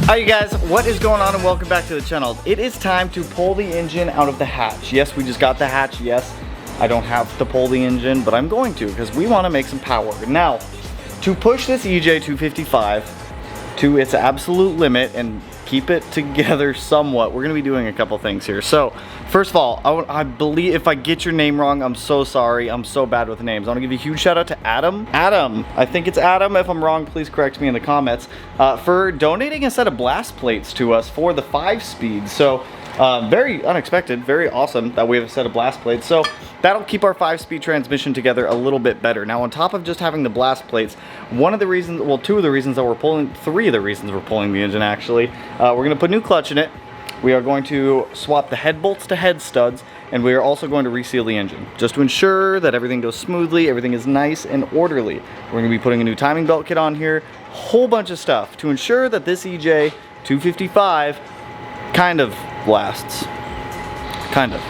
Alright, you guys, what is going on, and welcome back to the channel. It is time to pull the engine out of the hatch. Yes, we just got the hatch. Yes, I don't have to pull the engine, but I'm going to because we want to make some power. Now, to push this EJ 255 to its absolute limit and keep it together somewhat, we're going to be doing a couple things here. So, first of all, I believe if I get your name wrong, I'm so sorry. I'm so bad with names. I want to give a huge shout out to Adam. Adam, I think it's Adam. If I'm wrong, please correct me in the comments. For donating a set of blast plates to us for the 5-speed. So, very unexpected, very awesome that we have a set of blast plates. So that'll keep our 5-speed transmission together a little bit better. Now, on top of just having the blast plates, one of the reasons, well, two of the reasons that we're pulling, three of the reasons we're pulling the engine actually, we're going to put new clutch in it. We are going to swap the head bolts to head studs, and we are also going to reseal the engine just to ensure that everything goes smoothly, everything is nice and orderly. We're going to be putting a new timing belt kit on here, whole bunch of stuff to ensure that this EJ 255 kind of lasts. Kind of.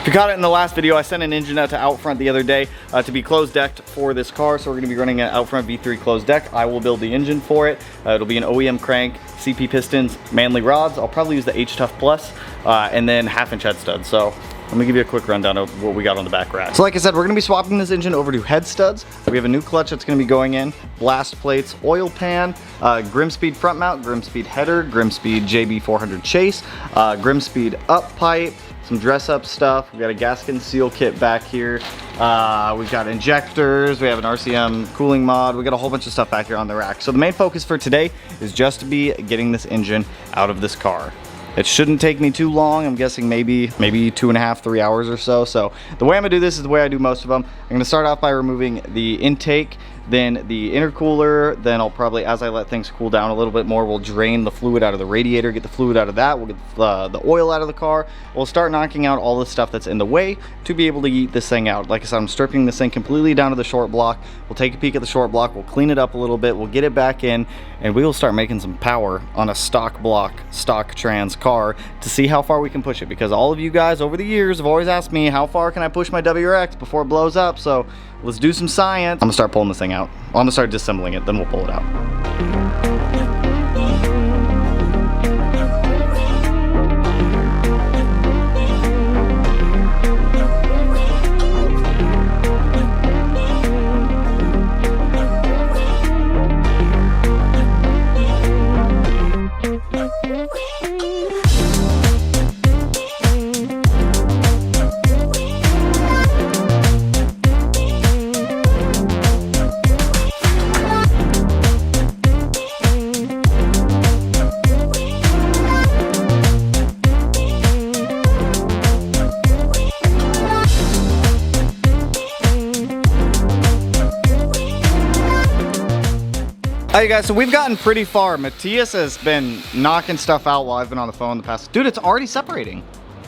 If you caught it in the last video, I sent an engine out to Outfront the other day to be closed decked for this car, so we're going to be running an Outfront V3 closed deck. I will build the engine for it. It'll be an OEM crank, CP pistons, manly rods. I'll probably use the H-Tough Plus, and then 1/2-inch head studs. So let me give you a quick rundown of what we got on the back rack. So like I said, we're going to be swapping this engine over to head studs. We have a new clutch that's going to be going in, blast plates, oil pan, Grimspeed front mount, Grimspeed header, Grimspeed JB400 chase, Grimspeed up pipe, some dress up stuff. We got a gasket and seal kit back here. We've got injectors. We have an RCM cooling mod. We got a whole bunch of stuff back here on the rack. So the main focus for today is just to be getting this engine out of this car. It shouldn't take me too long. I'm guessing maybe 2.5, 3 hours or so. So the way I'm gonna do this is the way I do most of them. I'm gonna start off by removing the intake, then the intercooler, then I'll probably, as I let things cool down a little bit more, we'll drain the fluid out of the radiator, get the fluid out of that, we'll get the oil out of the car. We'll start knocking out all the stuff that's in the way to be able to eat this thing out. Like I said, I'm stripping this thing completely down to the short block. We'll take a peek at the short block, we'll clean it up a little bit, we'll get it back in, and we will start making some power on a stock block, stock trans car to see how far we can push it, because all of you guys over the years have always asked me, how far can I push my WRX before it blows up? So let's do some science. I'm gonna start pulling this thing out. Well, I'm gonna start disassembling it, then we'll pull it out. Alright guys, so we've gotten pretty far. Matthias has been knocking stuff out while I've been on the phone the past... Dude, it's already separating.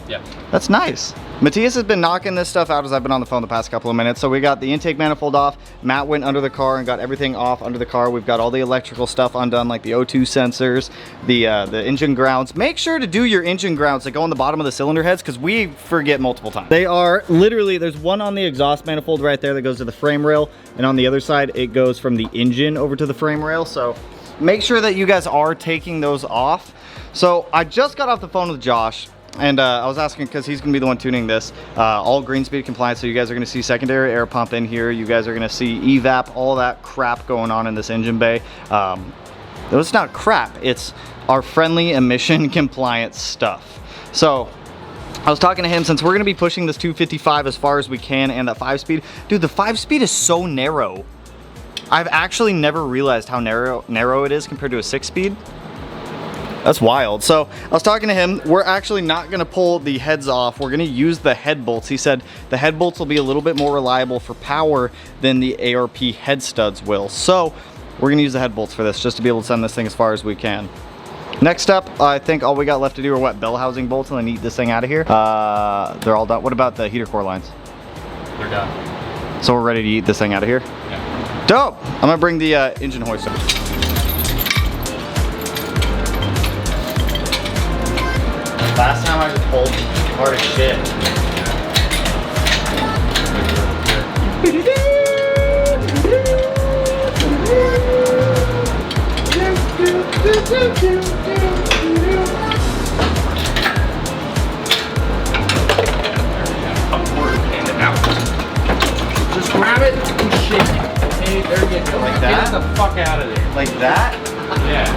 Yeah. That's nice. Matthias has been knocking this stuff out as I've been on the phone the past couple of minutes. So we got the intake manifold off. Matt went under the car and got everything off under the car. We've got all the electrical stuff undone, like the O2 sensors, the engine grounds. Make sure to do your engine grounds that go on the bottom of the cylinder heads, because we forget multiple times. They are literally, there's one on the exhaust manifold right there that goes to the frame rail, and on the other side it goes from the engine over to the frame rail. So make sure that you guys are taking those off. So I just got off the phone with Josh, and I was asking, because he's going to be the one tuning this, all green speed compliant, so you guys are going to see secondary air pump in here. You guys are going to see evap, all that crap going on in this engine bay. It's not crap, it's our friendly emission compliant stuff. So I was talking to him, since we're going to be pushing this 255 as far as we can, and that 5-speed. Dude, the 5-speed is so narrow. I've actually never realized how narrow it is compared to a 6-speed. That's wild. So I was talking to him. We're actually not going to pull the heads off. We're going to use the head bolts. He said the head bolts will be a little bit more reliable for power than the ARP head studs will. So we're going to use the head bolts for this, just to be able to send this thing as far as we can. Next up, I think all we got left to do are what, bell housing bolts, and then eat this thing out of here. They're all done. What about the heater core lines? They're done. So we're ready to eat this thing out of here? Yeah. Dope. I'm going to bring the engine hoist up. Last time I just pulled hard as shit. Just grab it and shake it. Okay, there you go. Like that? Get the fuck out of there. Like that? Yeah.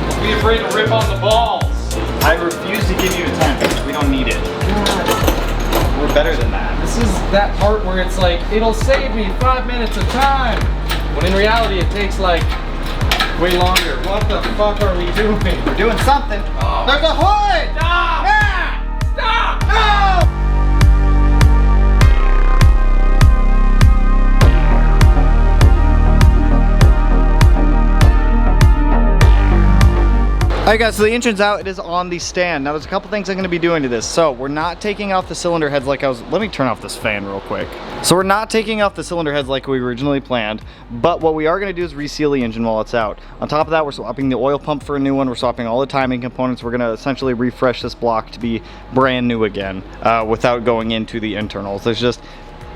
Don't be afraid to rip on the balls. I refuse to give you a 10. We don't need it. God. We're better than that. This is that part where it's like, it'll save me 5 minutes of time. When in reality, it takes like way longer. What the fuck are we doing? We're doing something. Oh. There's a hood! Stop! Yeah! Stop! No! Alright guys, so the engine's out, it is on the stand. Now there's a couple things I'm going to be doing to this. So we're not taking off the cylinder heads like let me turn off this fan real quick. So we're not taking off the cylinder heads like we originally planned, but what we are going to do is reseal the engine while it's out. On top of that, we're swapping the oil pump for a new one, we're swapping all the timing components, we're going to essentially refresh this block to be brand new again, without going into the internals.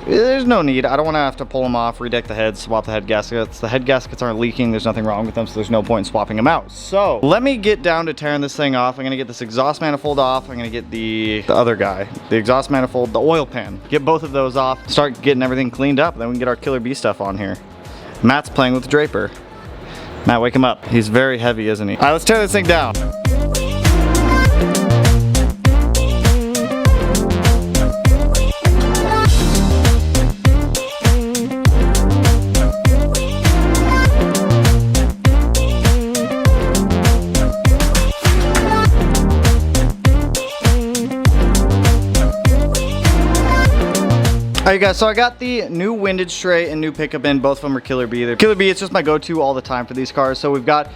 There's no need. I don't want to have to pull them off, redeck the heads, swap the head gaskets. The head gaskets aren't leaking. There's nothing wrong with them, so there's no point in swapping them out. So let me get down to tearing this thing off. I'm going to get this exhaust manifold off. I'm going to get the other guy, the exhaust manifold, the oil pan. Get both of those off, start getting everything cleaned up, and then we can get our Killer Bee stuff on here. Matt's playing with the Draper. Matt, wake him up. He's very heavy, isn't he? All right, let's tear this thing down. Alright guys, so I got the new windage tray and new pickup in. Both of them are Killer Bee. They're Killer Bee, it's just my go-to all the time for these cars. So we've got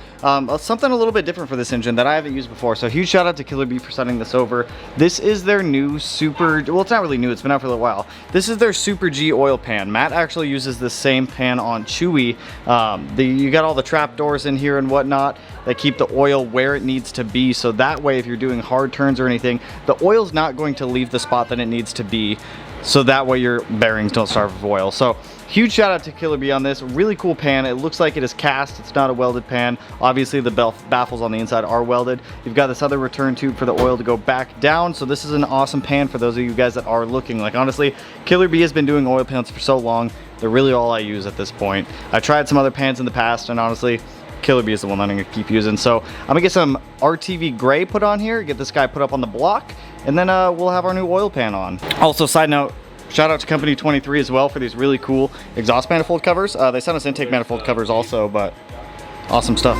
something a little bit different for this engine that I haven't used before. So huge shout out to Killer Bee for sending this over. This is their new Super, well it's not really new, it's been out for a little while. This is their Super G oil pan. Matt actually uses the same pan on Chewy. You got all the trap doors in here and whatnot that keep the oil where it needs to be. So that way if you're doing hard turns or anything, the oil's not going to leave the spot that it needs to be. So that way your bearings don't starve of oil. So huge shout out to Killer Bee on this. Really cool pan. It looks like it is cast. It's not a welded pan. Obviously the baffles on the inside are welded. You've got this other return tube for the oil to go back down. So this is an awesome pan for those of you guys that are looking. Like honestly, Killer Bee has been doing oil pans for so long. They're really all I use at this point. I tried some other pans in the past and honestly, Killer Bee is the one I'm going to keep using. So I'm going to get some RTV gray put on here, get this guy put up on the block, and then we'll have our new oil pan on. Also, side note, shout out to Company 23 as well for these really cool exhaust manifold covers. They sent us intake manifold covers also, but awesome stuff.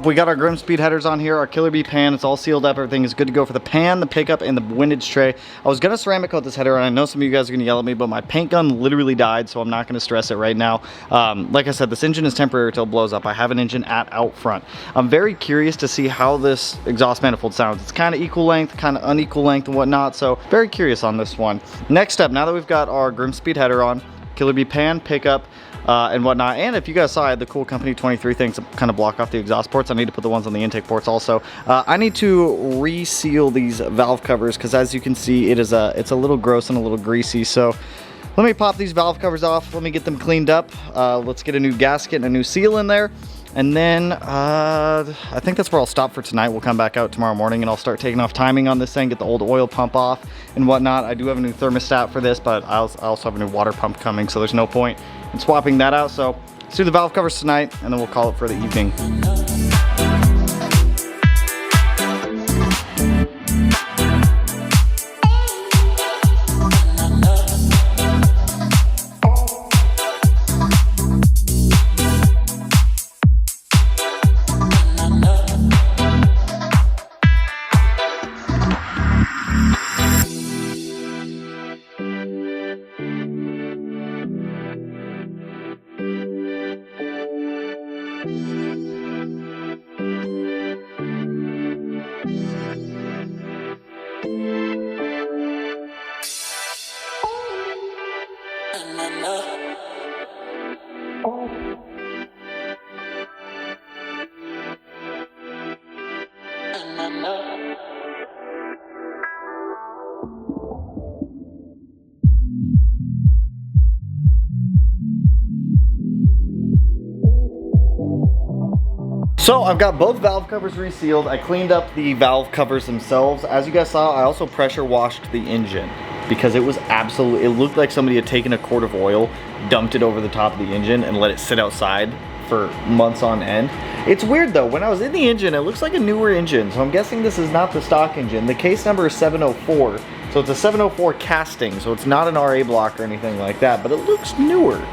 We got our Grim Speed headers on here, our Killer Bee pan, it's all sealed up, everything is good to go for the pan, the pickup, and the windage tray. I was gonna ceramic coat this header, and I know some of you guys are gonna yell at me, but my paint gun literally died, so I'm not gonna stress it right now. Like I said, this engine is temporary until it blows up. I have an engine at Outfront. I'm very curious to see how this exhaust manifold sounds. It's kind of equal length, kind of unequal length and whatnot, so very curious on this one. Next up, now that we've got our Grim Speed header on, Killer Bee pan, pickup, and whatnot. And if you guys saw, I had the cool Company 23 things to kind of block off the exhaust ports. I need to put the ones on the intake ports also. I need to reseal these valve covers because as you can see, it's a little gross and a little greasy. So let me pop these valve covers off. Let me get them cleaned up. Let's get a new gasket and a new seal in there. And then I think that's where I'll stop for tonight. We'll come back out tomorrow morning and I'll start taking off timing on this thing, get the old oil pump off and whatnot. I do have a new thermostat for this, but I also have a new water pump coming, so there's no point in swapping that out. So let's do the valve covers tonight and then we'll call it for the evening. So I've got both valve covers resealed. I cleaned up the valve covers themselves. As you guys saw, I also pressure washed the engine because it was absolutely, it looked like somebody had taken a quart of oil, dumped it over the top of the engine and let it sit outside for months on end. It's weird though, when I was in the engine, it looks like a newer engine. So I'm guessing this is not the stock engine. The case number is 704. So it's a 704 casting. So it's not an RA block or anything like that, but it looks newer.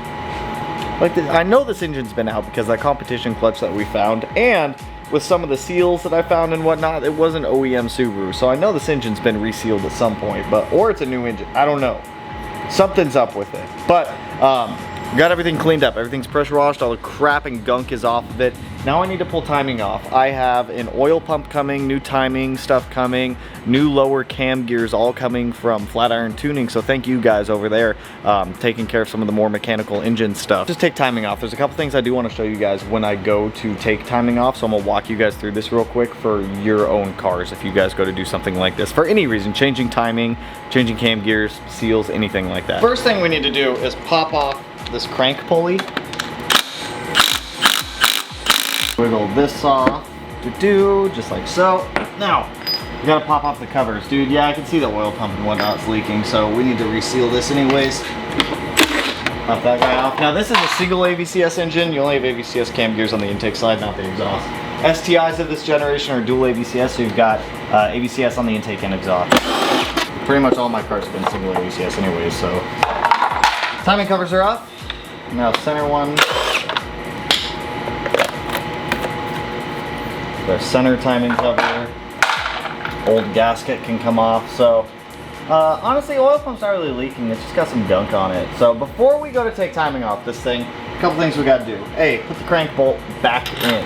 Like I know this engine's been out because that competition clutch that we found, and with some of the seals that I found and whatnot, it wasn't OEM Subaru. So I know this engine's been resealed at some point, or it's a new engine. I don't know. Something's up with it. But got everything cleaned up. Everything's pressure washed. All the crap and gunk is off of it. Now I need to pull timing off. I have an oil pump coming, new timing stuff coming, new lower cam gears all coming from Flatiron Tuning. So thank you guys over there taking care of some of the more mechanical engine stuff. Just take timing off. There's a couple things I do want to show you guys when I go to take timing off. So I'm gonna walk you guys through this real quick for your own cars if you guys go to do something like this. For any reason, changing timing, changing cam gears, seals, anything like that. First thing we need to do is pop off this crank pulley. Wiggle this off, just like so. Now, we gotta pop off the covers. Dude, yeah, I can see the oil pump and whatnot's leaking, so we need to reseal this anyways. Pop that guy off. Now, this is a single AVCS engine. You only have AVCS cam gears on the intake side, not the exhaust. STIs of this generation are dual AVCS, so you've got AVCS on the intake and exhaust. Pretty much all my cars have been single AVCS anyways, so. Timing covers are off. Now, center one. The center timing cover, old gasket can come off. So honestly, oil pump's not really leaking, it's just got some gunk on it. So before we go to take timing off this thing, a couple things we gotta do. A, put the crank bolt back in.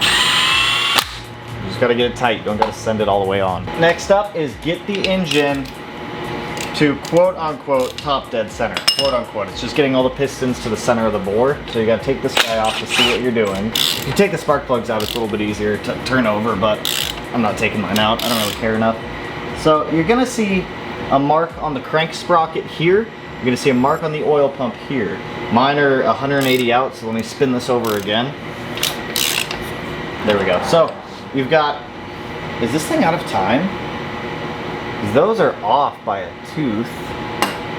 You just gotta get it tight, don't gotta send it all the way on. Next up is get the engine to quote unquote top dead center. Quote unquote. It's just getting all the pistons to the center of the bore. So you gotta take this guy off to see what you're doing. If you take the spark plugs out, it's a little bit easier to turn over, but I'm not taking mine out. I don't really care enough. So you're gonna see a mark on the crank sprocket here. You're gonna see a mark on the oil pump here. Mine are 180 out, so let me spin this over again. There we go. So you've got, is this thing out of time? Those are off by a tooth.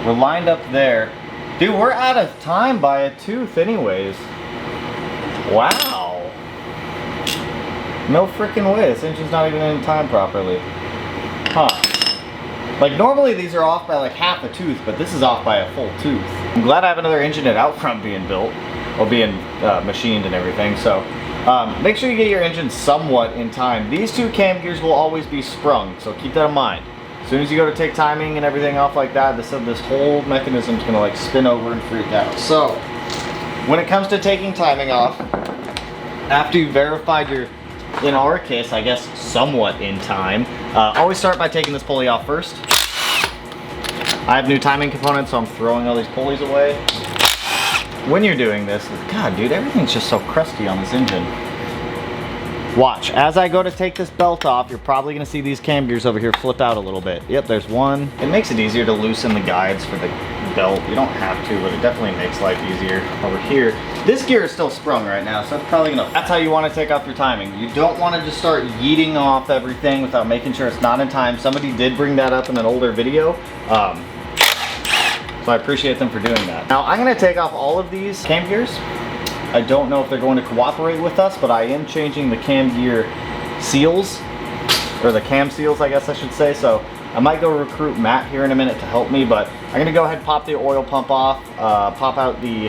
We're lined up there. Dude, we're out of time by a tooth anyways. Wow. No freaking way. This engine's not even in time properly. Huh. Like normally these are off by like half a tooth, but this is off by a full tooth. I'm glad I have another engine at Outfront being built, or being machined and everything, so make sure you get your engine somewhat in time. These two cam gears will always be sprung, so keep that in mind. As soon as you go to take timing and everything off like that, this whole mechanism's gonna like spin over and freak out. So, when it comes to taking timing off, after you've verified you're, in our case, I guess, somewhat in time, always start by taking this pulley off first. I have new timing components, so I'm throwing all these pulleys away. When you're doing this, God, dude, everything's just so crusty on this engine. Watch, as I go to take this belt off, you're probably gonna see these cam gears over here flip out a little bit. Yep, there's one. It makes it easier to loosen the guides for the belt. You don't have to, but it definitely makes life easier. Over here, this gear is still sprung right now, so that's probably gonna, that's how you wanna take off your timing. You don't wanna just start yeeting off everything without making sure it's not in time. Somebody did bring that up in an older video. So I appreciate them for doing that. Now I'm gonna take off all of these cam gears. I don't know if they're going to cooperate with us, but I am changing the cam gear seals, or the cam seals, I guess I should say. So I might go recruit Matt here in a minute to help me, but I'm gonna go ahead and pop the oil pump off, pop out the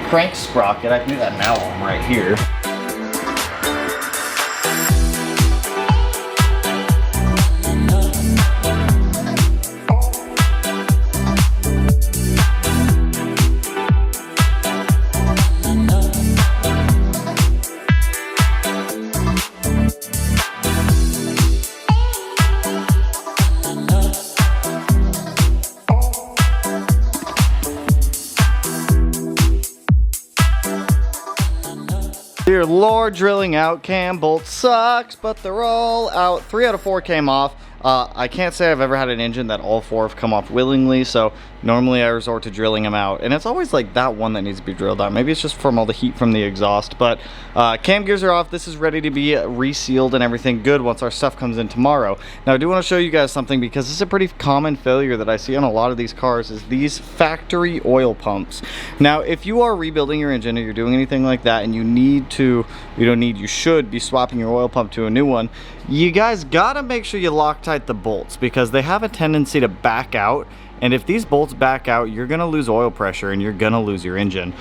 crank sprocket. I can do that now while I'm right here. Dear Lord, drilling out cam bolts sucks, but they're all out. 3 out of 4 came off. I can't say I've ever had an engine that all 4 have come off willingly, so normally I resort to drilling them out, and it's always like that one that needs to be drilled out. Maybe it's just from all the heat from the exhaust, but cam gears are off. This is ready to be resealed and everything good once our stuff comes in tomorrow. Now I do want to show you guys something, because this is a pretty common failure that I see on a lot of these cars, is these factory oil pumps. Now if you are rebuilding your engine or you're doing anything like that and you should be swapping your oil pump to a new one, you guys gotta make sure you Loctite the bolts, because they have a tendency to back out. And if these bolts back out, you're gonna lose oil pressure and you're gonna lose your engine.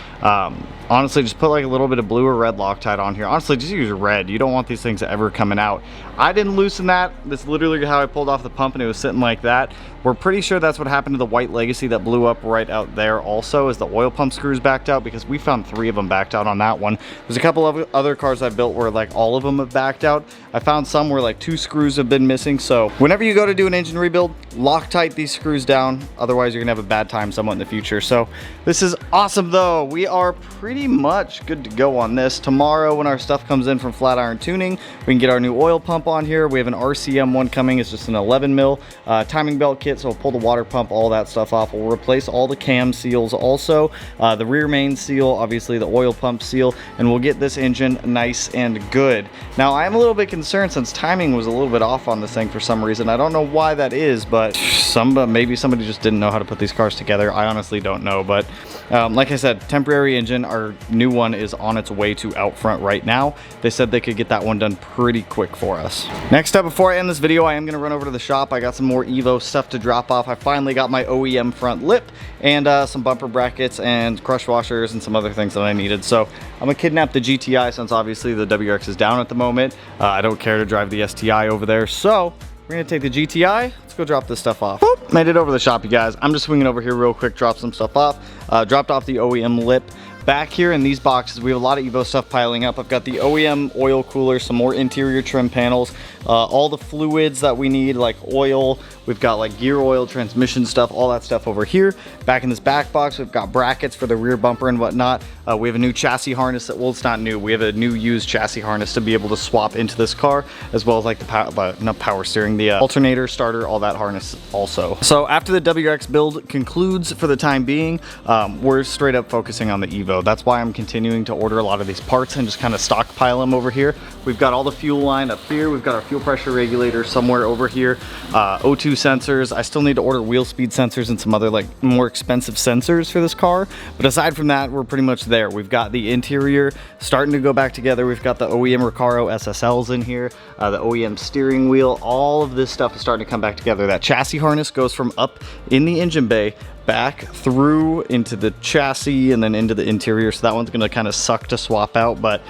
Honestly, just put like a little bit of blue or red Loctite on here. Honestly, just use red. You don't want these things ever coming out. I didn't loosen that. That's literally how I pulled off the pump, and it was sitting like that. We're pretty sure that's what happened to the white Legacy that blew up right out there also, is the oil pump screws backed out, because we found 3 of them backed out on that one. There's a couple of other cars I built where like all of them have backed out. I found some where like 2 screws have been missing. So whenever you go to do an engine rebuild, Loctite these screws down. Otherwise, you're gonna have a bad time somewhat in the future. So this is awesome though. We are pretty much good to go on this. Tomorrow when our stuff comes in from Flatiron Tuning, we can get our new oil pump on here. We have an RCM one coming. It's just an 11 mil timing belt kit. So we'll pull the water pump, all that stuff off. We'll replace all the cam seals also, the rear main seal, obviously the oil pump seal, and we'll get this engine nice and good. Now I am a little bit concerned since timing was a little bit off on this thing for some reason. I don't know why that is, but maybe somebody just didn't know how to put these cars together. I honestly don't know, but like I said, temporary engine. Our new one is on its way to Outfront right now. They said they could get that one done pretty quick for us. Next up, before I end this video, I am going to run over to the shop. I got some more Evo stuff to drop off. I finally got my OEM front lip and some bumper brackets and crush washers and some other things that I needed. So I'm going to kidnap the GTI since obviously the WRX is down at the moment. I don't care to drive the STI over there, so we're gonna take the GTI. Let's go drop this stuff off. Boop, made it over to the shop, you guys. I'm just swinging over here real quick, drop some stuff off. Dropped off the OEM lip. Back here in these boxes, we have a lot of Evo stuff piling up. I've got the OEM oil cooler, some more interior trim panels, all the fluids that we need, like oil. We've got like gear oil, transmission stuff, all that stuff over here. Back in this back box, we've got brackets for the rear bumper and whatnot. We have a new chassis harness that, well, it's not new. We have a new used chassis harness to be able to swap into this car, as well as like the not power steering, the alternator, starter, all that harness also. So after the WRX build concludes for the time being, we're straight up focusing on the Evo. That's why I'm continuing to order a lot of these parts and just kind of stockpile them over here. We've got all the fuel line up here. We've got our fuel pressure regulator somewhere over here. O2 sensors. I still need to order wheel speed sensors and some other like more expensive sensors for this car. But aside from that, we're pretty much there. We've got the interior starting to go back together. We've got the OEM Recaro SSLs in here, the OEM steering wheel. All of this stuff is starting to come back together. That chassis harness goes from up in the engine bay back through into the chassis and then into the interior, so that one's going to kind of suck to swap out, but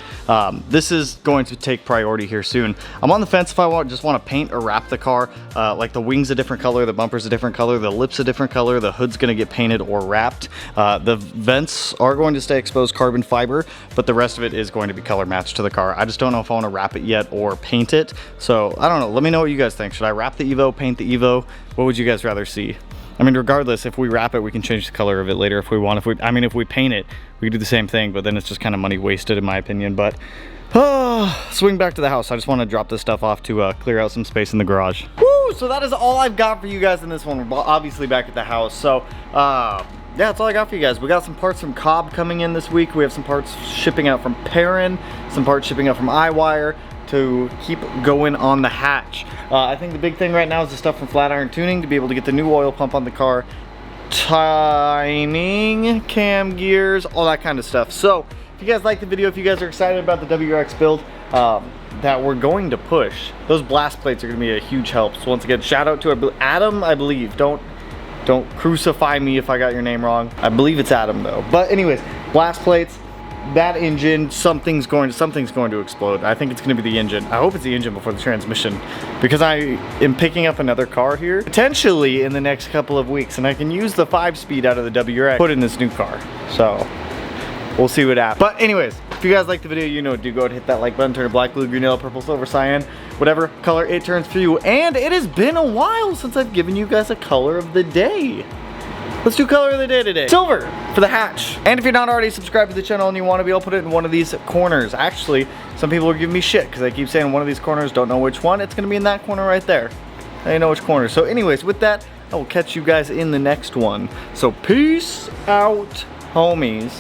this is going to take priority here soon. I'm on the fence if I just want to paint or wrap the car. Like the wing's a different color, the bumper's a different color, the lip's a different color, the hood's going to get painted or wrapped. The vents are going to stay exposed carbon fiber, but the rest of it is going to be color matched to the car. I just don't know if I want to wrap it yet or paint it, so I don't know. Let me know what you guys think. Should I wrap the Evo, paint the Evo? What would you guys rather see? I mean, regardless, if we wrap it, we can change the color of it later if we want. If we paint it, we can do the same thing, but then it's just kind of money wasted in my opinion. But swing back to the house. I just want to drop this stuff off to clear out some space in the garage. Woo! So that is all I've got for you guys in this one. We're obviously back at the house. So yeah, that's all I got for you guys. We got some parts from Cobb coming in this week. We have some parts shipping out from Perrin, some parts shipping out from iWire to keep going on the hatch. I think the big thing right now is the stuff from Flatiron Tuning to be able to get the new oil pump on the car, timing, cam gears, all that kind of stuff. So if you guys like the video, if you guys are excited about the WRX build that we're going to push, those blast plates are going to be a huge help. So once again, shout out to Adam, I believe. Don't crucify me if I got your name wrong. I believe it's Adam though. But anyways, blast plates. That engine, something's going to explode. I think it's going to be the engine. I hope it's the engine before the transmission, because I am picking up another car here potentially in the next couple of weeks, and I can use the 5-speed out of the WRX put in this new car. So we'll see what happens. But anyways, if you guys like the video, you know, do go ahead and hit that like button, turn it black, blue, green, yellow, purple, silver, cyan, whatever color it turns for you. And it has been a while since I've given you guys a color of the day. Let's do color of the day today. Silver for the hatch. And if you're not already subscribed to the channel and you want to be, I'll put it in one of these corners. Actually, some people are giving me shit because I keep saying one of these corners, don't know which one. It's going to be in that corner right there. Now you know which corner. So anyways, with that, I will catch you guys in the next one. So peace out, homies.